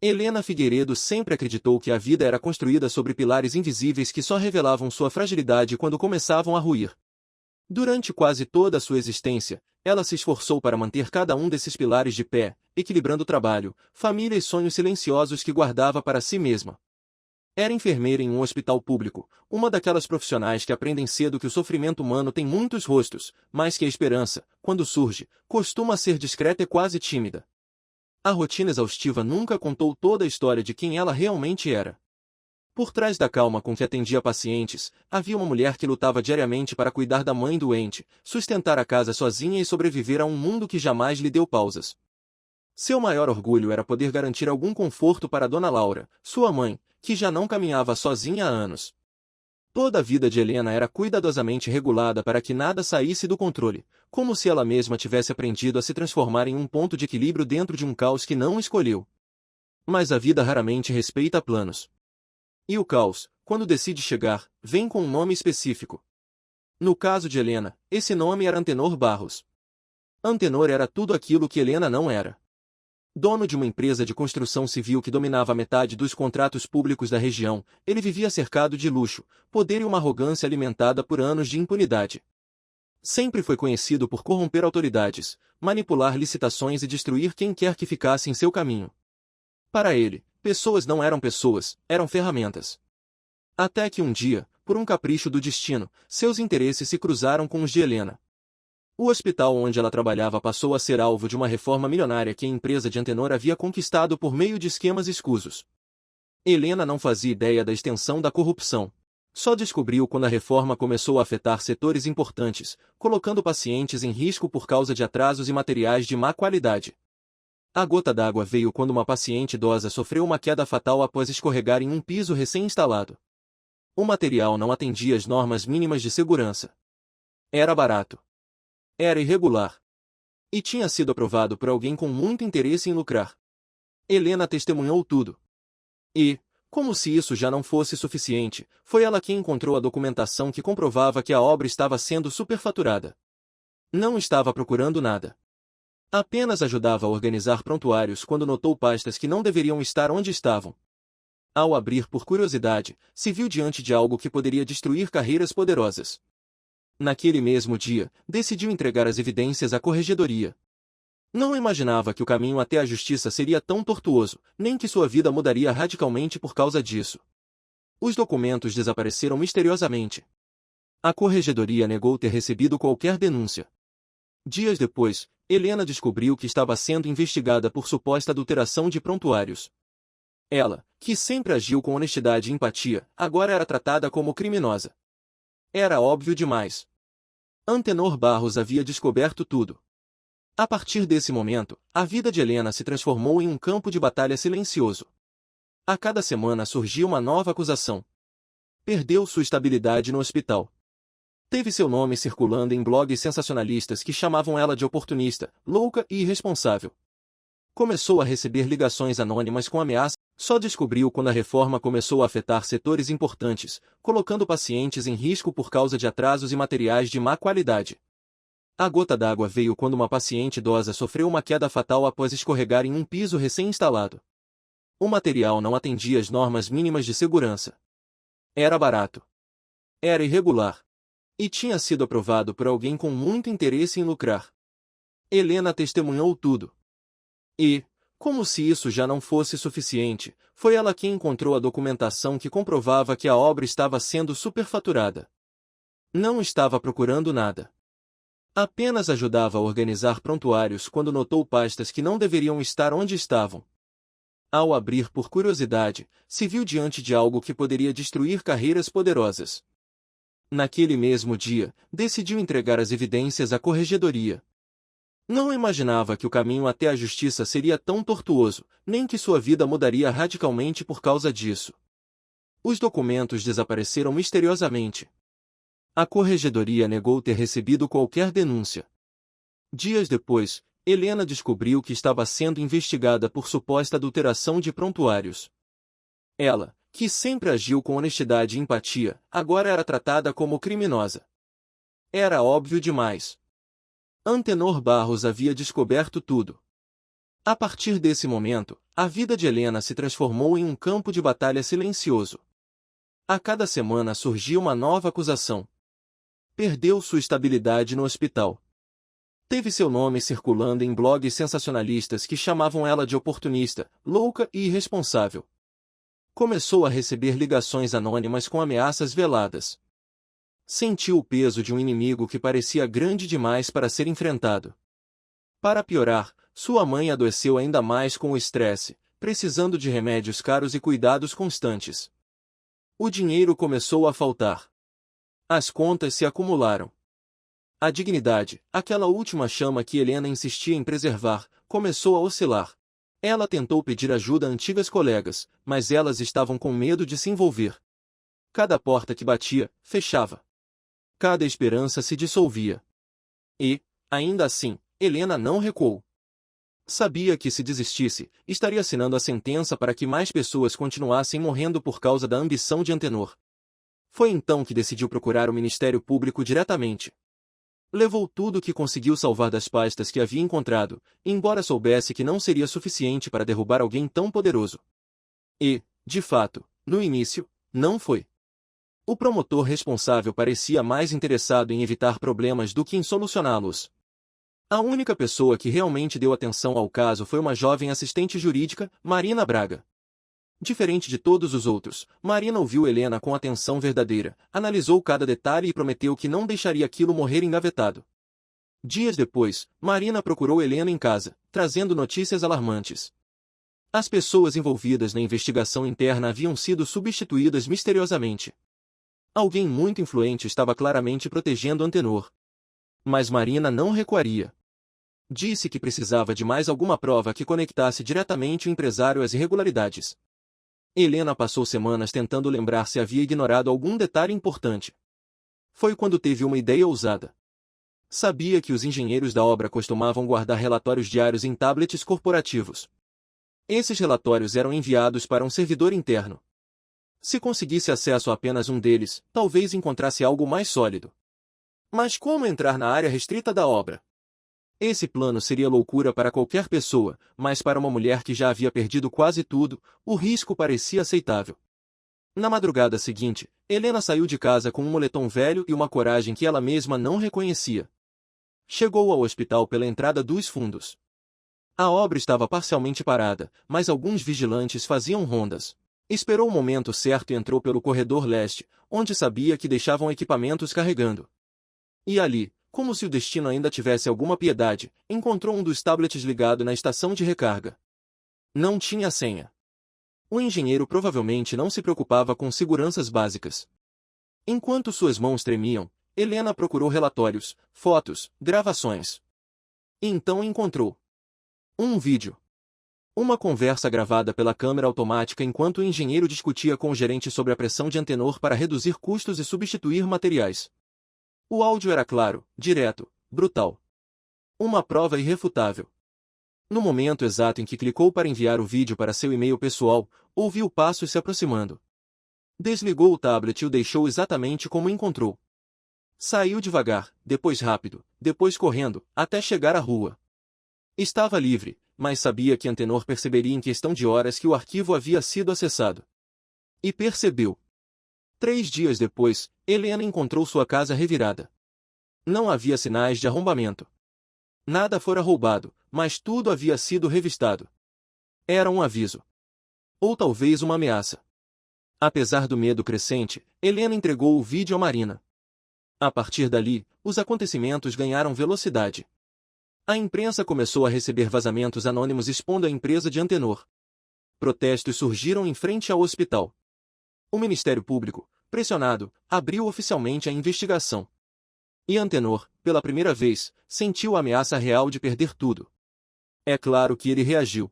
Helena Figueiredo sempre acreditou que a vida era construída sobre pilares invisíveis que só revelavam sua fragilidade quando começavam a ruir. Durante quase toda a sua existência, ela se esforçou para manter cada um desses pilares de pé, equilibrando trabalho, família e sonhos silenciosos que guardava para si mesma. Era enfermeira em um hospital público, uma daquelas profissionais que aprendem cedo que o sofrimento humano tem muitos rostos, mas que a esperança, quando surge, costuma ser discreta e quase tímida. A rotina exaustiva nunca contou toda a história de quem ela realmente era. Por trás da calma com que atendia pacientes, havia uma mulher que lutava diariamente para cuidar da mãe doente, sustentar a casa sozinha e sobreviver a um mundo que jamais lhe deu pausas. Seu maior orgulho era poder garantir algum conforto para Dona Laura, sua mãe, que já não caminhava sozinha há anos. Toda a vida de Helena era cuidadosamente regulada para que nada saísse do controle, como se ela mesma tivesse aprendido a se transformar em um ponto de equilíbrio dentro de um caos que não escolheu. Mas a vida raramente respeita planos. E o caos, quando decide chegar, vem com um nome específico. No caso de Helena, esse nome era Antenor Barros. Antenor era tudo aquilo que Helena não era. Dono de uma empresa de construção civil que dominava metade dos contratos públicos da região, ele vivia cercado de luxo, poder e uma arrogância alimentada por anos de impunidade. Sempre foi conhecido por corromper autoridades, manipular licitações e destruir quem quer que ficasse em seu caminho. Para ele, pessoas não eram pessoas, eram ferramentas. Até que um dia, por um capricho do destino, seus interesses se cruzaram com os de Helena. O hospital onde ela trabalhava passou a ser alvo de uma reforma milionária que a empresa de Antenor havia conquistado por meio de esquemas escusos. Helena não fazia ideia da extensão da corrupção. Só descobriu quando a reforma começou a afetar setores importantes, colocando pacientes em risco por causa de atrasos e materiais de má qualidade. A gota d'água veio quando uma paciente idosa sofreu uma queda fatal após escorregar em um piso recém-instalado. O material não atendia às normas mínimas de segurança. Era barato. Era irregular. E tinha sido aprovado por alguém com muito interesse em lucrar. Helena testemunhou tudo. E, como se isso já não fosse suficiente, foi ela quem encontrou a documentação que comprovava que a obra estava sendo superfaturada. Não estava procurando nada. Apenas ajudava a organizar prontuários quando notou pastas que não deveriam estar onde estavam. Ao abrir por curiosidade, se viu diante de algo que poderia destruir carreiras poderosas. Naquele mesmo dia, decidiu entregar as evidências à corregedoria. Não imaginava que o caminho até a justiça seria tão tortuoso, nem que sua vida mudaria radicalmente por causa disso. Os documentos desapareceram misteriosamente. A corregedoria negou ter recebido qualquer denúncia. Dias depois, Helena descobriu que estava sendo investigada por suposta adulteração de prontuários. Ela, que sempre agiu com honestidade e empatia, agora era tratada como criminosa. Era óbvio demais. Antenor Barros havia descoberto tudo. A partir desse momento, a vida de Helena se transformou em um campo de batalha silencioso. A cada semana surgia uma nova acusação. Perdeu sua estabilidade no hospital. Teve seu nome circulando em blogs sensacionalistas que chamavam ela de oportunista, louca e irresponsável. Começou a receber ligações anônimas com ameaças. Só descobriu quando a reforma começou a afetar setores importantes, colocando pacientes em risco por causa de atrasos e materiais de má qualidade. A gota d'água veio quando uma paciente idosa sofreu uma queda fatal após escorregar em um piso recém-instalado. O material não atendia às normas mínimas de segurança. Era barato. Era irregular. E tinha sido aprovado por alguém com muito interesse em lucrar. Helena testemunhou tudo. E, como se isso já não fosse suficiente, foi ela quem encontrou a documentação que comprovava que a obra estava sendo superfaturada. Não estava procurando nada. Apenas ajudava a organizar prontuários quando notou pastas que não deveriam estar onde estavam. Ao abrir por curiosidade, se viu diante de algo que poderia destruir carreiras poderosas. Naquele mesmo dia, decidiu entregar as evidências à corregedoria. Não imaginava que o caminho até a justiça seria tão tortuoso, nem que sua vida mudaria radicalmente por causa disso. Os documentos desapareceram misteriosamente. A corregedoria negou ter recebido qualquer denúncia. Dias depois, Helena descobriu que estava sendo investigada por suposta adulteração de prontuários. Ela, que sempre agiu com honestidade e empatia, agora era tratada como criminosa. Era óbvio demais. Antenor Barros havia descoberto tudo. A partir desse momento, a vida de Helena se transformou em um campo de batalha silencioso. A cada semana surgia uma nova acusação. Perdeu sua estabilidade no hospital. Teve seu nome circulando em blogs sensacionalistas que chamavam ela de oportunista, louca e irresponsável. Começou a receber ligações anônimas com ameaças veladas. Sentiu o peso de um inimigo que parecia grande demais para ser enfrentado. Para piorar, sua mãe adoeceu ainda mais com o estresse, precisando de remédios caros e cuidados constantes. O dinheiro começou a faltar. As contas se acumularam. A dignidade, aquela última chama que Helena insistia em preservar, começou a oscilar. Ela tentou pedir ajuda a antigas colegas, mas elas estavam com medo de se envolver. Cada porta que batia, fechava. Cada esperança se dissolvia. E, ainda assim, Helena não recuou. Sabia que se desistisse, estaria assinando a sentença para que mais pessoas continuassem morrendo por causa da ambição de Antenor. Foi então que decidiu procurar o Ministério Público diretamente. Levou tudo o que conseguiu salvar das pastas que havia encontrado, embora soubesse que não seria suficiente para derrubar alguém tão poderoso. E, de fato, no início, não foi. O promotor responsável parecia mais interessado em evitar problemas do que em solucioná-los. A única pessoa que realmente deu atenção ao caso foi uma jovem assistente jurídica, Marina Braga. Diferente de todos os outros, Marina ouviu Helena com atenção verdadeira, analisou cada detalhe e prometeu que não deixaria aquilo morrer engavetado. Dias depois, Marina procurou Helena em casa, trazendo notícias alarmantes. As pessoas envolvidas na investigação interna haviam sido substituídas misteriosamente. Alguém muito influente estava claramente protegendo Antenor. Mas Marina não recuaria. Disse que precisava de mais alguma prova que conectasse diretamente o empresário às irregularidades. Helena passou semanas tentando lembrar se havia ignorado algum detalhe importante. Foi quando teve uma ideia ousada. Sabia que os engenheiros da obra costumavam guardar relatórios diários em tablets corporativos. Esses relatórios eram enviados para um servidor interno. Se conseguisse acesso a apenas um deles, talvez encontrasse algo mais sólido. Mas como entrar na área restrita da obra? Esse plano seria loucura para qualquer pessoa, mas para uma mulher que já havia perdido quase tudo, o risco parecia aceitável. Na madrugada seguinte, Helena saiu de casa com um moletom velho e uma coragem que ela mesma não reconhecia. Chegou ao hospital pela entrada dos fundos. A obra estava parcialmente parada, mas alguns vigilantes faziam rondas. Esperou o momento certo e entrou pelo corredor leste, onde sabia que deixavam equipamentos carregando. E ali, como se o destino ainda tivesse alguma piedade, encontrou um dos tablets ligado na estação de recarga. Não tinha senha. O engenheiro provavelmente não se preocupava com seguranças básicas. Enquanto suas mãos tremiam, Helena procurou relatórios, fotos, gravações. E então encontrou um vídeo. Uma conversa gravada pela câmera automática enquanto o engenheiro discutia com o gerente sobre a pressão de Antenor para reduzir custos e substituir materiais. O áudio era claro, direto, brutal. Uma prova irrefutável. No momento exato em que clicou para enviar o vídeo para seu e-mail pessoal, ouviu passos se aproximando. Desligou o tablet e o deixou exatamente como encontrou. Saiu devagar, depois rápido, depois correndo, até chegar à rua. Estava livre, mas sabia que Antenor perceberia em questão de horas que o arquivo havia sido acessado. E percebeu. 3 dias depois, Helena encontrou sua casa revirada. Não havia sinais de arrombamento. Nada fora roubado, mas tudo havia sido revistado. Era um aviso. Ou talvez uma ameaça. Apesar do medo crescente, Helena entregou o vídeo a Marina. A partir dali, os acontecimentos ganharam velocidade. A imprensa começou a receber vazamentos anônimos expondo a empresa de Antenor. Protestos surgiram em frente ao hospital. O Ministério Público, pressionado, abriu oficialmente a investigação. E Antenor, pela primeira vez, sentiu a ameaça real de perder tudo. É claro que ele reagiu.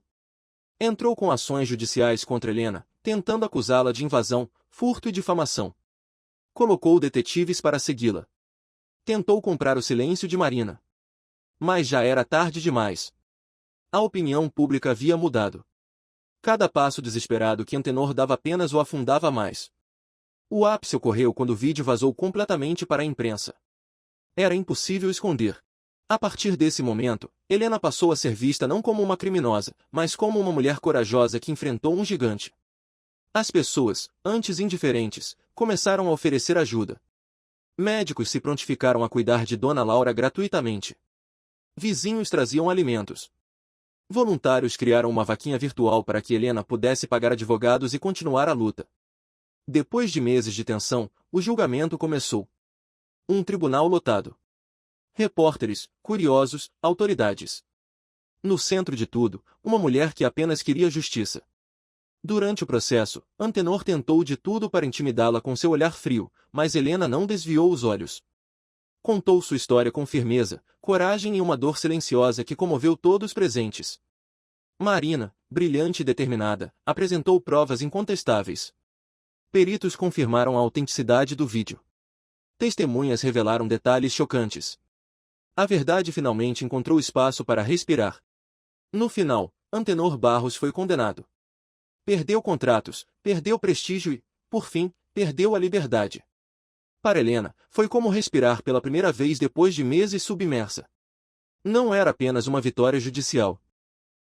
Entrou com ações judiciais contra Helena, tentando acusá-la de invasão, furto e difamação. Colocou detetives para segui-la. Tentou comprar o silêncio de Marina. Mas já era tarde demais. A opinião pública havia mudado. Cada passo desesperado que Antenor dava apenas o afundava mais. O ápice ocorreu quando o vídeo vazou completamente para a imprensa. Era impossível esconder. A partir desse momento, Helena passou a ser vista não como uma criminosa, mas como uma mulher corajosa que enfrentou um gigante. As pessoas, antes indiferentes, começaram a oferecer ajuda. Médicos se prontificaram a cuidar de Dona Laura gratuitamente. Vizinhos traziam alimentos. Voluntários criaram uma vaquinha virtual para que Helena pudesse pagar advogados e continuar a luta. Depois de meses de tensão, o julgamento começou. Um tribunal lotado. Repórteres, curiosos, autoridades. No centro de tudo, uma mulher que apenas queria justiça. Durante o processo, Antenor tentou de tudo para intimidá-la com seu olhar frio, mas Helena não desviou os olhos. Contou sua história com firmeza, coragem e uma dor silenciosa que comoveu todos presentes. Marina, brilhante e determinada, apresentou provas incontestáveis. Peritos confirmaram a autenticidade do vídeo. Testemunhas revelaram detalhes chocantes. A verdade finalmente encontrou espaço para respirar. No final, Antenor Barros foi condenado. Perdeu contratos, perdeu prestígio e, por fim, perdeu a liberdade. Para Helena, foi como respirar pela primeira vez depois de meses submersa. Não era apenas uma vitória judicial.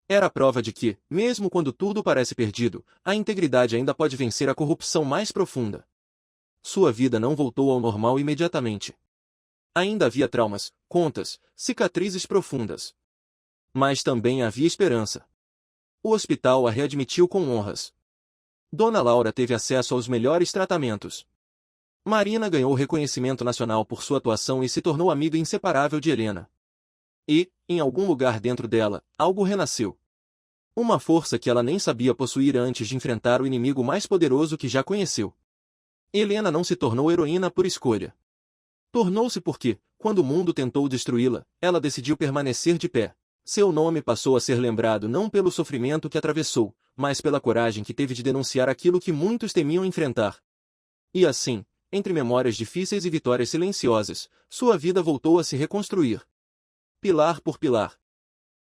Era a prova de que, mesmo quando tudo parece perdido, a integridade ainda pode vencer a corrupção mais profunda. Sua vida não voltou ao normal imediatamente. Ainda havia traumas, contas, cicatrizes profundas. Mas também havia esperança. O hospital a readmitiu com honras. Dona Laura teve acesso aos melhores tratamentos. Marina ganhou reconhecimento nacional por sua atuação e se tornou amiga inseparável de Helena. E, em algum lugar dentro dela, algo renasceu. Uma força que ela nem sabia possuir antes de enfrentar o inimigo mais poderoso que já conheceu. Helena não se tornou heroína por escolha. Tornou-se porque, quando o mundo tentou destruí-la, ela decidiu permanecer de pé. Seu nome passou a ser lembrado não pelo sofrimento que atravessou, mas pela coragem que teve de denunciar aquilo que muitos temiam enfrentar. E assim, entre memórias difíceis e vitórias silenciosas, sua vida voltou a se reconstruir. Pilar por pilar.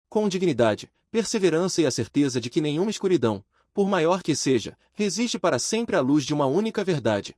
Com dignidade, perseverança e a certeza de que nenhuma escuridão, por maior que seja, resiste para sempre à luz de uma única verdade.